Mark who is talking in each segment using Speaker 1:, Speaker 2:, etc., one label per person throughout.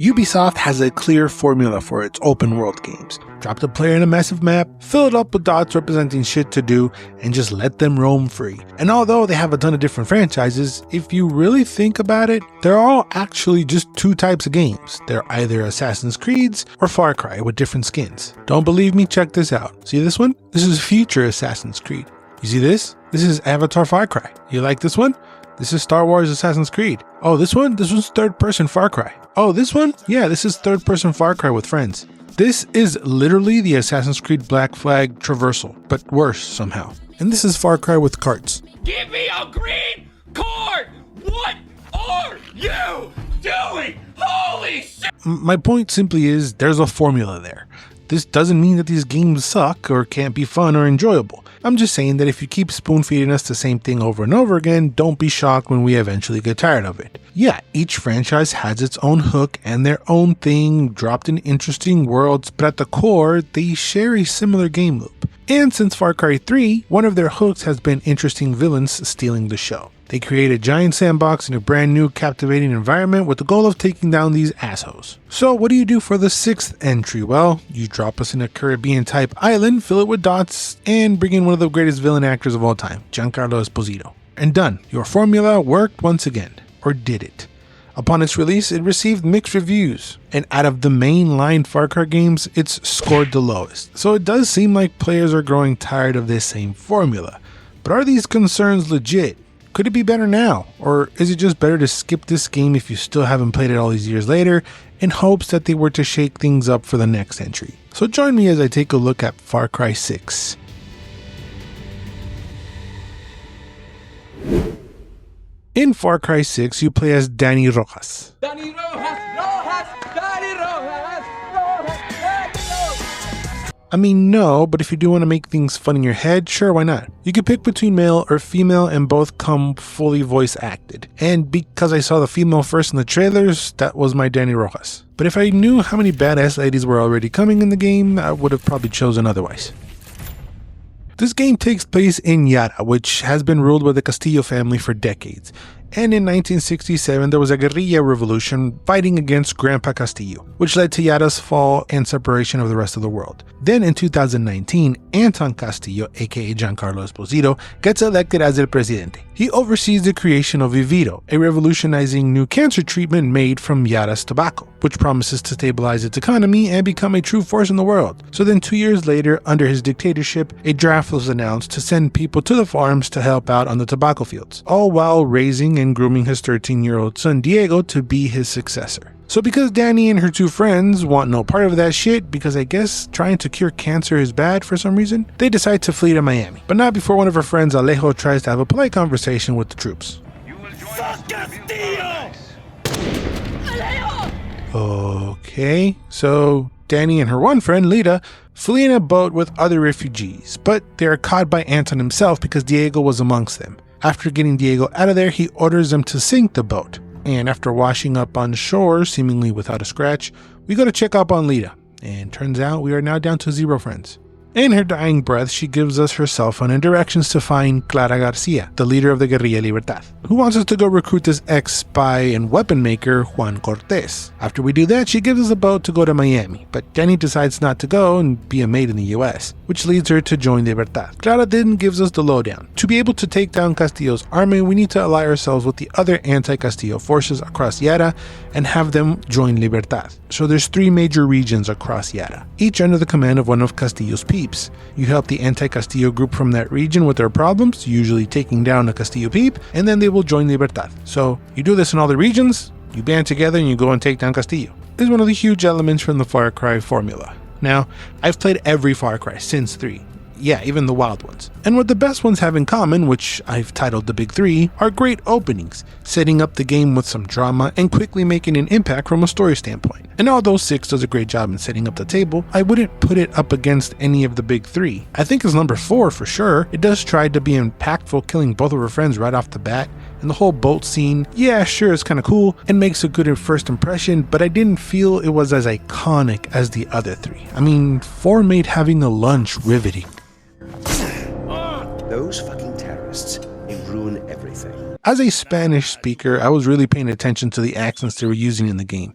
Speaker 1: Ubisoft has a clear formula for its open world games. Drop the player in a massive map, fill it up with dots representing shit to do, and just let them roam free. And although they have a ton of different franchises, if you really think about it, they're all actually just two types of games. They're either Assassin's Creeds or Far Cry with different skins. Don't believe me? Check this out. See this one? This is future Assassin's Creed. You see this? This is Avatar Far Cry. You like this one? This is Star Wars Assassin's Creed. Oh, this one? This one's third-person Far Cry. Oh, this one? Yeah, this is third-person Far Cry with friends. This is literally the Assassin's Creed Black Flag traversal, but worse somehow. And this is Far Cry with carts.
Speaker 2: Give me a green card! What are you doing? Holy shit!
Speaker 1: My point simply is, there's a formula there. This doesn't mean that these games suck or can't be fun or enjoyable. I'm just saying that if you keep spoon-feeding us the same thing over and over again, don't be shocked when we eventually get tired of it. Yeah, each franchise has its own hook and their own thing, dropped in interesting worlds, but at the core, they share a similar game loop. And since Far Cry 3, one of their hooks has been interesting villains stealing the show. They create a giant sandbox in a brand new captivating environment with the goal of taking down these assholes. So what do you do for the 6th entry? Well, you drop us in a Caribbean type island, fill it with dots, and bring in one of the greatest villain actors of all time, Giancarlo Esposito. And done. Your formula worked once again. Or did it? Upon its release, it received mixed reviews, and out of the mainline Far Cry games, it's scored the lowest. So it does seem like players are growing tired of this same formula. But are these concerns legit? Could it be better now? Or is it just better to skip this game if you still haven't played it all these years later, in hopes that they were to shake things up for the next entry? So join me as I take a look at Far Cry 6. In Far Cry 6, you play as Danny Rojas.
Speaker 2: Danny Rojas! Rojas! Danny Rojas! Rojas! Danny Rojas!
Speaker 1: I mean, no, but if you do want to make things fun in your head, sure, why not? You can pick between male or female and both come fully voice acted. And because I saw the female first in the trailers, that was my Danny Rojas. But if I knew how many badass ladies were already coming in the game, I would have probably chosen otherwise. This game takes place in Yara, which has been ruled by the Castillo family for decades. And in 1967, there was a guerrilla revolution fighting against Grandpa Castillo, which led to Yara's fall and separation of the rest of the world. Then in 2019, Anton Castillo, aka Giancarlo Esposito, gets elected as el presidente. He oversees the creation of Viviro, a revolutionizing new cancer treatment made from Yara's tobacco, which promises to stabilize its economy and become a true force in the world. So then 2 years later, under his dictatorship, a draft was announced to send people to the farms to help out on the tobacco fields, all while raising and grooming his 13-year-old son Diego to be his successor. So because Danny and her two friends want no part of that shit, because I guess trying to cure cancer is bad for some reason, they decide to flee to Miami. But not before one of her friends, Alejo, tries to have a polite conversation with the troops. Okay, so Danny and her one friend, Lita, flee in a boat with other refugees, but they are caught by Anton himself because Diego was amongst them. After getting Diego out of there, he orders them to sink the boat. And after washing up on shore, seemingly without a scratch, we go to check up on Lita. And turns out we are now down to 0 friends. In her dying breath, she gives us her cell phone and directions to find Clara Garcia, the leader of the Guerrilla Libertad, who wants us to go recruit this ex-spy and weapon maker, Juan Cortez. After we do that, she gives us a boat to go to Miami, but Danny decides not to go and be a maid in the US, which leads her to join Libertad. Clara then gives us the lowdown. To be able to take down Castillo's army, we need to ally ourselves with the other anti-Castillo forces across Yara and have them join Libertad. So there's 3 major regions across Yara, each under the command of one of Castillo's peeps. You help the anti-Castillo group from that region with their problems, usually taking down a Castillo peep, and then they will join Libertad. So you do this in all the regions, you band together and you go and take down Castillo. This is one of the huge elements from the Far Cry formula. Now, I've played every Far Cry since 3. Yeah, even the wild ones. And what the best ones have in common, which I've titled the Big 3, are great openings, setting up the game with some drama and quickly making an impact from a story standpoint. And although 6 does a great job in setting up the table, I wouldn't put it up against any of the Big 3. I think it's number 4 for sure. It does try to be impactful, killing both of her friends right off the bat. And the whole boat scene, yeah, sure, it's kind of cool and makes a good first impression, but I didn't feel it was as iconic as the other 3. I mean, 4 made having a lunch riveting.
Speaker 3: Those fucking terrorists, they ruin everything.
Speaker 1: As a Spanish speaker, I was really paying attention to the accents they were using in the game.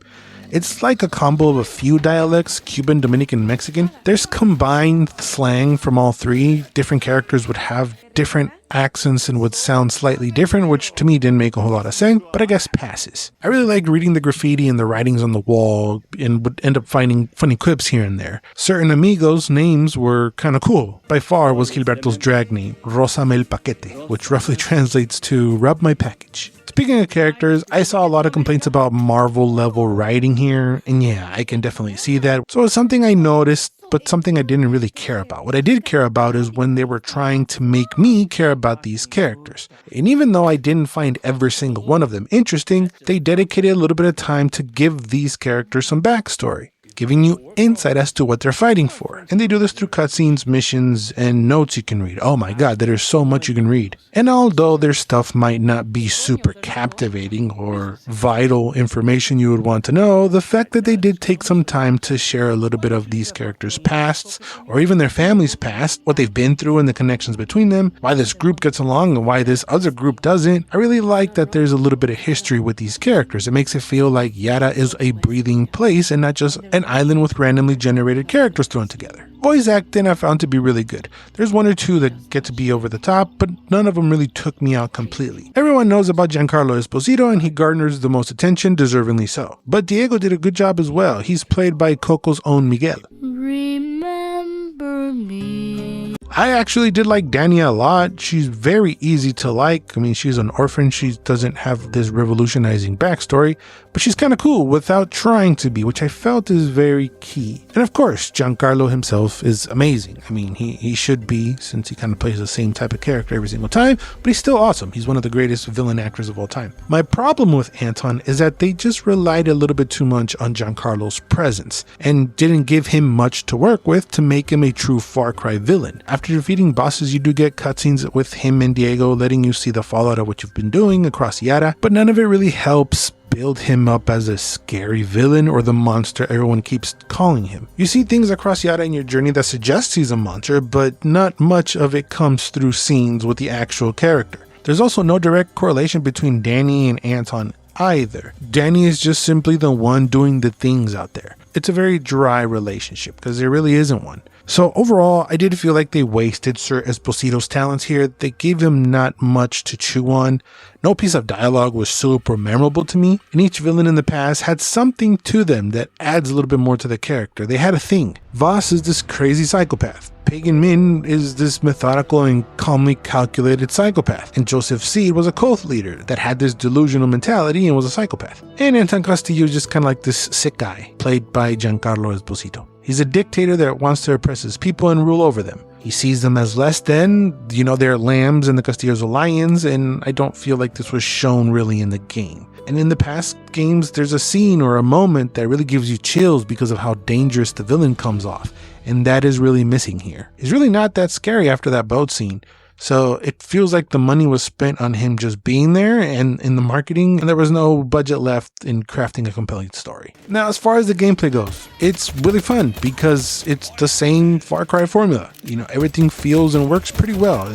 Speaker 1: It's like a combo of a few dialects, Cuban, Dominican, Mexican. There's combined slang from all three. Different characters would have different accents and would sound slightly different, which to me didn't make a whole lot of sense, but I guess passes. I really liked reading the graffiti and the writings on the wall and would end up finding funny quips here and there. Certain amigos' names were kind of cool. By far was Gilberto's drag name, Rózame el paquete, which roughly translates to rub my package. Speaking of characters, I saw a lot of complaints about Marvel level writing here, and yeah, I can definitely see that. So it's something I noticed, but something I didn't really care about. What I did care about is when they were trying to make me care about these characters. And even though I didn't find every single one of them interesting, they dedicated a little bit of time to give these characters some backstory, giving you insight as to what they're fighting for. And they do this through cutscenes, missions, and notes you can read. Oh my god, there is so much you can read. And although their stuff might not be super captivating or vital information you would want to know, the fact that they did take some time to share a little bit of these characters' pasts, or even their families' past, what they've been through and the connections between them, why this group gets along and why this other group doesn't, I really like that there's a little bit of history with these characters. It makes it feel like Yara is a breathing place and not just an island with randomly generated characters thrown together. Voice acting I found to be really good. There's one or two that get to be over the top, but none of them really took me out completely. Everyone knows about Giancarlo Esposito and he garners the most attention, deservingly so. But Diego did a good job as well. He's played by Coco's own Miguel.
Speaker 4: Remember me.
Speaker 1: I actually did like Dania a lot. She's very easy to like. I mean, she's an orphan. She doesn't have this revolutionizing backstory, but she's kind of cool without trying to be, which I felt is very key. And of course, Giancarlo himself is amazing. I mean, he should be, since he kind of plays the same type of character every single time, but he's still awesome. He's one of the greatest villain actors of all time. My problem with Anton is that they just relied a little bit too much on Giancarlo's presence and didn't give him much to work with to make him a true Far Cry villain. After defeating bosses, you do get cutscenes with him and Diego letting you see the fallout of what you've been doing across Yara, but none of it really helps build him up as a scary villain or the monster everyone keeps calling him. You see things across Yara in your journey that suggests he's a monster, but not much of it comes through scenes with the actual character. There's also no direct correlation between Danny and Anton either. Danny is just simply the one doing the things out there. It's a very dry relationship because there really isn't one. So overall, I did feel like they wasted Sir Esposito's talents here. They gave him not much to chew on. No piece of dialogue was super memorable to me, and each villain in the past had something to them that adds a little bit more to the character. They had a thing. Voss is this crazy psychopath. Pagan Min is this methodical and calmly calculated psychopath, and Joseph Seed was a cult leader that had this delusional mentality and was a psychopath. And Anton Castillo is just kind of like this sick guy, played by Giancarlo Esposito. He's a dictator that wants to oppress his people and rule over them. He sees them as less than, they're lambs and the Castillos are lions, and I don't feel like this was shown really in the game. And in the past games, there's a scene or a moment that really gives you chills because of how dangerous the villain comes off, and that is really missing here. He's really not that scary after that boat scene. So it feels like the money was spent on him just being there and in the marketing, and there was no budget left in crafting a compelling story. Now, as far as the gameplay goes, it's really fun because it's the same Far Cry formula. Everything feels and works pretty well.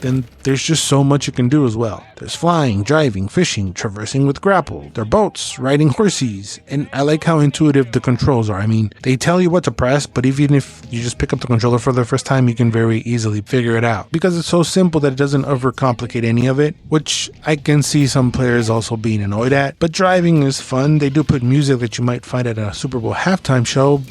Speaker 1: Then there's just so much you can do as well. There's flying, driving, fishing, traversing with grapple. There are boats, riding horses, and I like how intuitive the controls are. I mean, they tell you what to press, but even if you just pick up the controller for the first time, you can very easily figure it out because it's so simple that it doesn't overcomplicate any of it, which I can see some players also being annoyed at. But driving is fun. They do put music that you might find at a Super Bowl halftime show,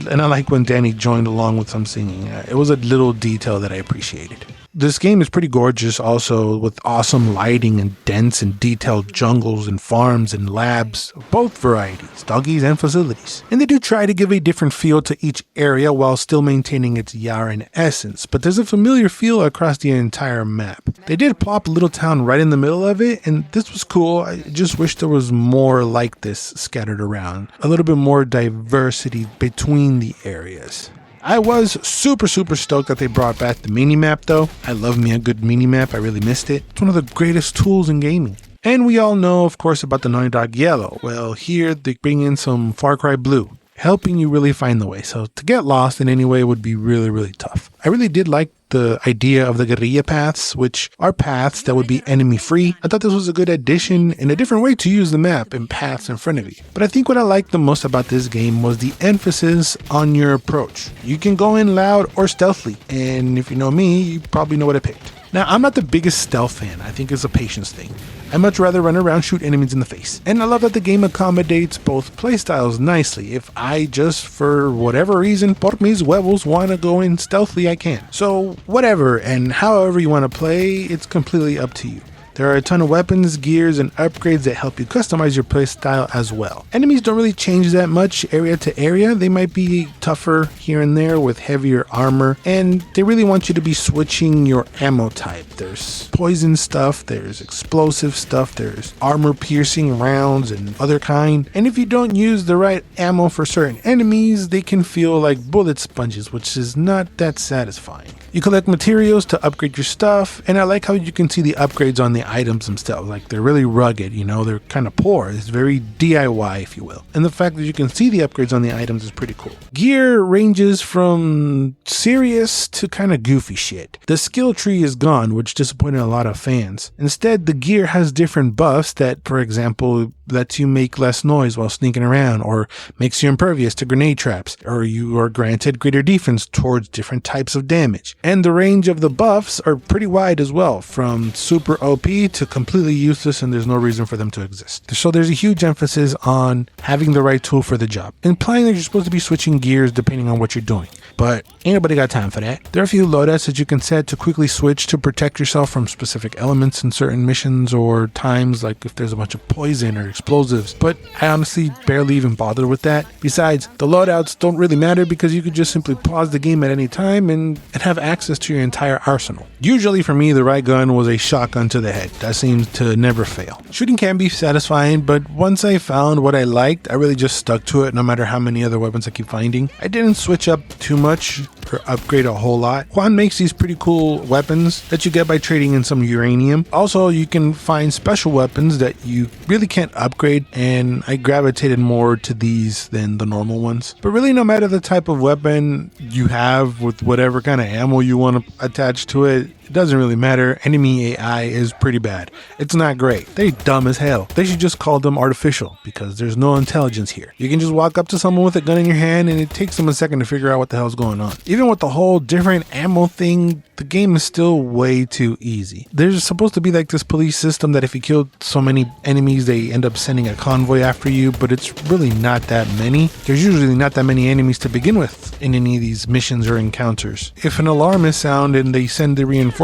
Speaker 1: and I like when Danny joined along with some singing. It was a little detail that I appreciated. This game is pretty gorgeous also, with awesome lighting and dense and detailed jungles and farms and labs, both varieties, doggies and facilities. And they do try to give a different feel to each area while still maintaining its Yaran essence, but there's a familiar feel across the entire map. They did plop a little town right in the middle of it, and this was cool. I just wish there was more like this scattered around, a little bit more diversity between the areas. I was super stoked that they brought back the minimap though. I love me a good minimap, I really missed it. It's one of the greatest tools in gaming. And we all know, of course, about the Naughty Dog Yellow. Well, here they bring in some Far Cry Blue. helping you really find the way. So to get lost in any way would be really, really tough. I really did like the idea of the guerrilla paths, which are paths that would be enemy free. I thought this was a good addition and a different way to use the map and paths in front of you. But I think what I liked the most about this game was the emphasis on your approach. You can go in loud or stealthily, and if you know me, you probably know what I picked. Now, I'm not the biggest stealth fan. I think it's a patience thing. I much rather run around, shoot enemies in the face. And I love that the game accommodates both playstyles nicely. If I just, for whatever reason, por mis huevos, want to go in stealthily, I can. So, whatever and however you want to play, it's completely up to you. There are a ton of weapons, gears, and upgrades that help you customize your playstyle as well. Enemies don't really change that much area to area. They might be tougher here and there with heavier armor, and they really want you to be switching your ammo type. There's poison stuff, there's explosive stuff, there's armor-piercing rounds and other kind. And if you don't use the right ammo for certain enemies, they can feel like bullet sponges, which is not that satisfying. You collect materials to upgrade your stuff, and I like how you can see the upgrades on the items themselves. Like, they're really rugged, you know, they're kind of poor. It's very DIY, if you will. And the fact that you can see the upgrades on the items is pretty cool. Gear ranges from serious to kind of goofy shit. The skill tree is gone, which disappointed a lot of fans. Instead, the gear has different buffs that, for example, lets you make less noise while sneaking around, or makes you impervious to grenade traps, or you are granted greater defense towards different types of damage. And the range of the buffs are pretty wide as well, from super OP to completely useless and there's no reason for them to exist. So there's a huge emphasis on having the right tool for the job, implying that you're supposed to be switching gears depending on what you're doing. But ain't nobody got time for that. There are a few loadouts that you can set to quickly switch to protect yourself from specific elements in certain missions or times, like if there's a bunch of poison or explosives, but I honestly barely even bothered with that. Besides, the loadouts don't really matter because you could just simply pause the game at any time and have access to your entire arsenal. Usually for me, the right gun was a shotgun to the head. That seems to never fail. Shooting can be satisfying, but once I found what I liked, I really just stuck to it no matter how many other weapons I keep finding. I didn't switch up too much or upgrade a whole lot. Juan makes these pretty cool weapons that you get by trading in some uranium. Also, you can find special weapons that you really can't upgrade, and I gravitated more to these than the normal ones. But really, no matter the type of weapon you have with whatever kind of ammo you want to attach to it, it doesn't really matter. Enemy AI is pretty bad. It's not great. They're dumb as hell. They should just call them artificial because there's no intelligence here. You can just walk up to someone with a gun in your hand and it takes them a second to figure out what the hell's going on. Even with the whole different ammo thing, the game is still way too easy. There's supposed to be like this police system that if you kill so many enemies, they end up sending a convoy after you, but it's really not that many. There's usually not that many enemies to begin with in any of these missions or encounters. If an alarm is sounded and they send the reinforcements,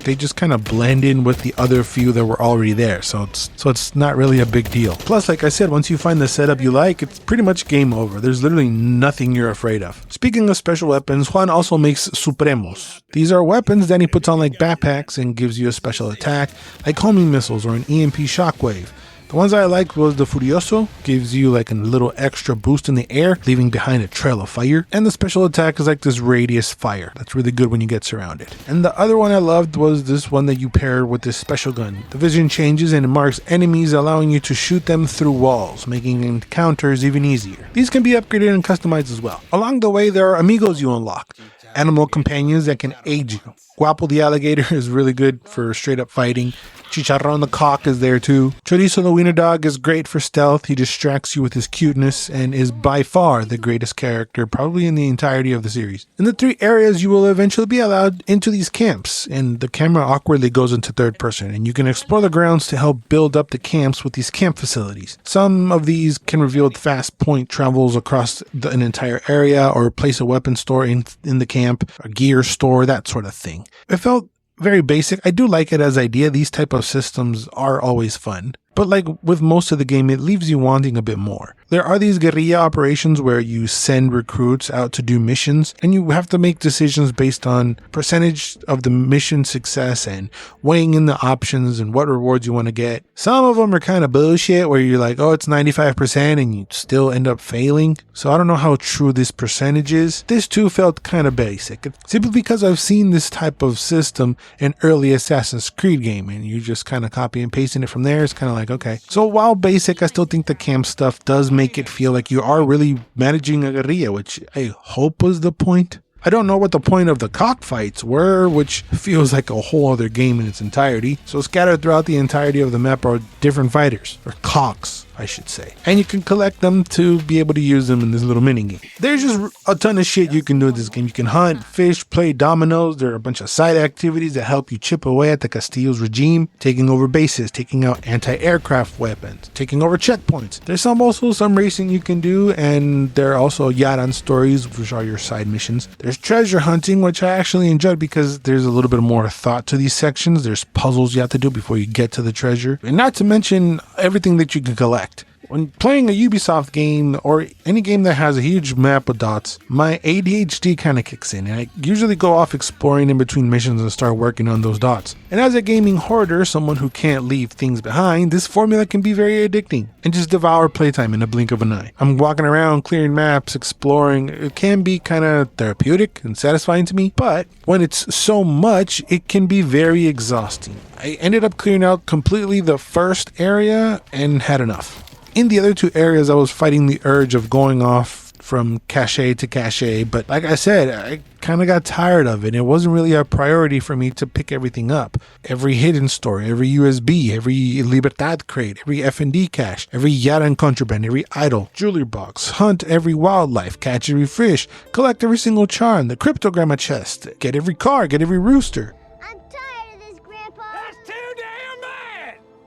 Speaker 1: they just kind of blend in with the other few that were already there, so it's not really a big deal. Plus, like I said, once you find the setup you like, it's pretty much game over. There's literally nothing you're afraid of. Speaking of special weapons, Juan also makes Supremos. These are weapons that he puts on like backpacks and gives you a special attack, like homing missiles or an EMP shockwave. The ones I liked was the Furioso, gives you like a little extra boost in the air, leaving behind a trail of fire. And the special attack is like this radius fire. That's really good when you get surrounded. And the other one I loved was this one that you pair with this special gun. The vision changes and it marks enemies, allowing you to shoot them through walls, making encounters even easier. These can be upgraded and customized as well. Along the way, there are amigos you unlock, animal companions that can aid you. Guapo the alligator is really good for straight up fighting. Chicharron the cock is there too. Chorizo the wiener dog is great for stealth. He distracts you with his cuteness and is by far the greatest character probably in the entirety of the series. In the 3 areas, you will eventually be allowed into these camps, and the camera awkwardly goes into third person, and you can explore the grounds to help build up the camps with these camp facilities. Some of these can reveal fast point travels across an entire area, or place a weapon store in the camp, a gear store, that sort of thing. It felt very basic. I do like it as idea. These type of systems are always fun. But like with most of the game, it leaves you wanting a bit more. There are these guerrilla operations where you send recruits out to do missions, and you have to make decisions based on percentage of the mission success and weighing in the options and what rewards you want to get. Some of them are kind of bullshit where you're like, oh, it's 95% and you still end up failing. So I don't know how true this percentage is. This too felt kind of basic. Simply because I've seen this type of system in early Assassin's Creed game, and you just kind of copy and pasting it from there. It's kind of like, okay. So while basic, I still think the camp stuff does make make it feel like you are really managing a guerrilla, which I hope was the point. I don't know what the point of the cockfights were, which feels like a whole other game in its entirety. So scattered throughout the entirety of the map are different fighters, or cocks, I should say. And you can collect them to be able to use them in this little mini game. There's just a ton of shit you can do in this game. You can hunt, fish, play dominoes. There are a bunch of side activities that help you chip away at the Castillo's regime, taking over bases, taking out anti-aircraft weapons, taking over checkpoints. There's also some racing you can do, and there are also Yaran stories, which are your side missions. There's treasure hunting, which I actually enjoyed because there's a little bit more thought to these sections. There's puzzles you have to do before you get to the treasure. And not to mention everything that you can collect. When playing a Ubisoft game or any game that has a huge map of dots, my ADHD kind of kicks in, and I usually go off exploring in between missions and start working on those dots. And as a gaming hoarder, someone who can't leave things behind, this formula can be very addicting and just devour playtime in a blink of an eye. I'm walking around, clearing maps, exploring. It can be kind of therapeutic and satisfying to me, but when it's so much, it can be very exhausting. I ended up clearing out completely the first area and had enough. In the other two areas, I was fighting the urge of going off from cache to cache, but like I said, I kind of got tired of it. It wasn't really a priority for me to pick everything up. Every hidden store, every USB, every Libertad crate, every F&D cache, every Yaran contraband, every idol, jewelry box, hunt every wildlife, catch every fish, collect every single charm, the cryptogramma chest, get every car, get every rooster.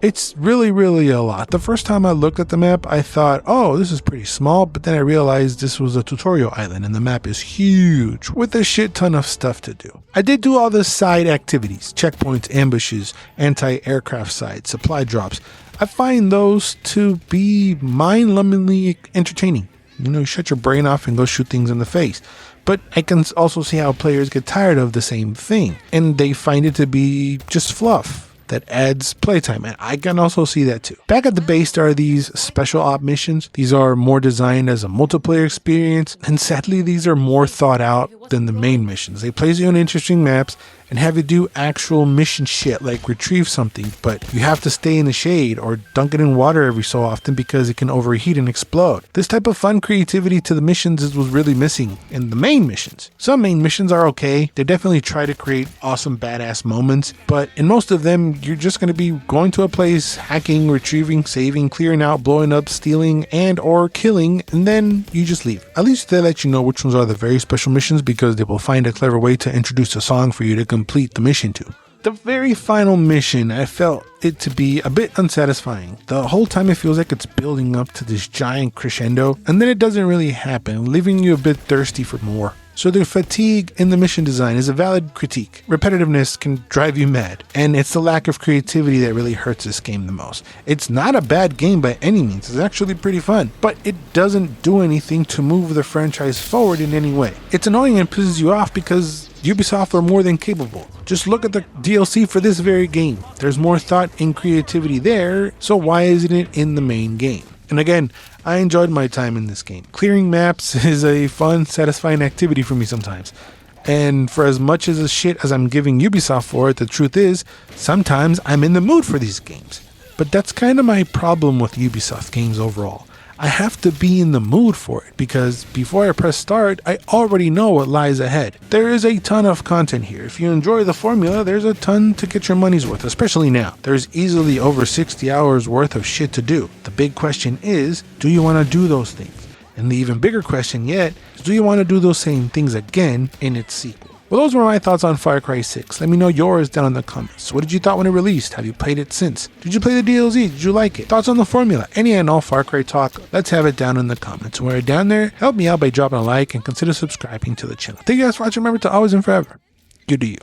Speaker 1: It's really a lot. The first time I looked at the map, I thought, oh, this is pretty small, but then I realized this was a tutorial island and the map is huge with a shit ton of stuff to do. I did do all the side activities, checkpoints, ambushes, anti-aircraft sites, supply drops. I find those to be mind-numbingly entertaining. You shut your brain off and go shoot things in the face. But I can also see how players get tired of the same thing and they find it to be just fluff that adds playtime, and I can also see that too. Back at the base, there are these special op missions. These are more designed as a multiplayer experience, and sadly these are more thought out than the main missions. They place you on interesting maps and have you do actual mission shit like retrieve something, but you have to stay in the shade or dunk it in water every so often because it can overheat and explode. This type of fun creativity to the missions was really missing in the main missions. Some main missions are okay. They definitely try to create awesome badass moments, but in most of them you're just going to be going to a place, hacking, retrieving, saving, clearing out, blowing up, stealing, and or killing, and then you just leave. At least they let you know which ones are the very special missions because they will find a clever way to introduce a song for you to complete the mission to. The very final mission, I felt it to be a bit unsatisfying. The whole time it feels like it's building up to this giant crescendo, and then it doesn't really happen, leaving you a bit thirsty for more. So the fatigue in the mission design is a valid critique. Repetitiveness can drive you mad, and it's the lack of creativity that really hurts this game the most. It's not a bad game by any means, it's actually pretty fun, but it doesn't do anything to move the franchise forward in any way. It's annoying and pisses you off because Ubisoft are more than capable. Just look at the DLC for this very game. There's more thought and creativity there, so why isn't it in the main game? And again, I enjoyed my time in this game. Clearing maps is a fun, satisfying activity for me sometimes. And for as much as a shit as I'm giving Ubisoft for it, the truth is, sometimes I'm in the mood for these games. But that's kind of my problem with Ubisoft games overall. I have to be in the mood for it because before I press start, I already know what lies ahead. There is a ton of content here. If you enjoy the formula, there's a ton to get your money's worth, especially now. There's easily over 60 hours worth of shit to do. The big question is, do you want to do those things? And the even bigger question yet is, do you want to do those same things again in its sequel? Well, those were my thoughts on Far Cry 6. Let me know yours down in the comments. What did you thought when it released? Have you played it since? Did you play the DLC? Did you like it? Thoughts on the formula? Any and all Far Cry talk? Let's have it down in the comments. When you're down there, help me out by dropping a like and consider subscribing to the channel. Thank you guys for watching. Remember to always and forever, good to you.